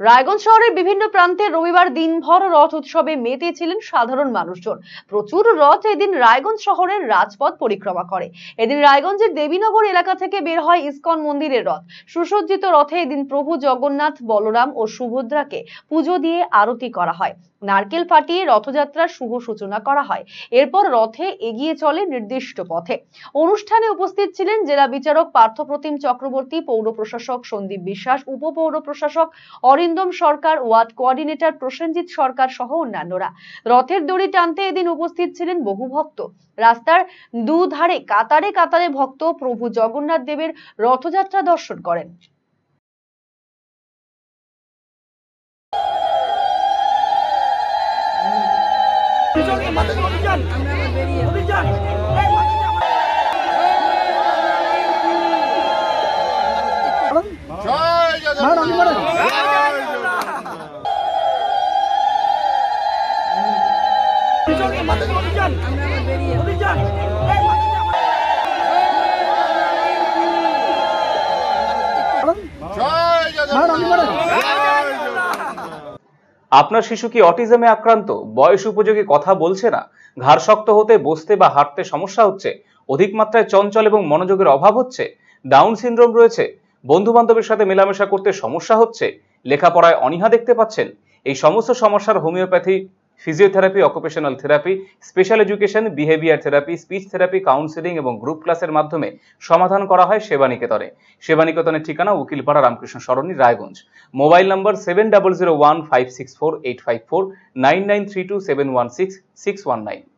রায়গঞ্জ শহরের বিভিন্ন প্রান্তে রবিবার দিনভর রথ উৎসবে মেতেছিলেন সাধারণ মানুষজন। প্রচুর রথ এদিন রায়গঞ্জ শহরের রাজপথ পরিক্রমা করে। এদিন রায়গঞ্জের দেবীনগর এলাকা থেকে বের হয় ইসকন মন্দিরের রথ। সুসজ্জিত রথে এদিন প্রভু জগন্নাথ, বলরাম ও সুভদ্রাকে পুজো দিয়ে আরতি করা হয়। নারকেল ফাটিয়ে রথযাত্রার শুভ সূচনা করা হয়। এরপর রথে এগিয়ে চলে নির্দিষ্ট পথে। অনুষ্ঠানে উপস্থিত ছিলেন জেলা বিচারক পার্থপ্রতিম চক্রবর্তী, পৌর প্রশাসক সন্দীপ বিশ্বাস, উপপৌর প্রশাসক অরিন্দম সরকার, ওয়ার্ড কোঅর্ডিনেটর প্রসেনজিৎ সরকার সহ অন্যান্যরা। রথের দড়ি টানতে এদিন উপস্থিত ছিলেন বহু ভক্ত। রাস্তার দুধারে কাতারে কাতারে ভক্ত প্রভু জগন্নাথ দেবের রথযাত্রা দর্শন করেন। আপনার শিশু কি অটিজমে আক্রান্ত? বয়স উপযোগী কথা বলছে না, ঘাড় শক্ত হতে, বসতে বা হাঁটতে সমস্যা হচ্ছে, অধিক মাত্রায় চঞ্চল এবং মনোযোগের অভাব হচ্ছে, ডাউন সিনড্রোম রয়েছে, বন্ধু বান্ধবের সাথে মেলামেশা করতে সমস্যা হচ্ছে, লেখাপড়ায় অনীহা দেখতে পাচ্ছেন? এই সমস্ত সমস্যার homeopathy, physiotherapy, occupational therapy, special education, behaviour therapy, speech therapy, counselling এবং গ্রুপ ক্লাসের মাধ্যমে সমাধান করা হয় সেবানিকেতনে। সেবানিকেতনের ঠিকানা উকিলপাড়া রামকৃষ্ণ সরণি, রায়গঞ্জ। Mobile number 7001564854, 9932716619।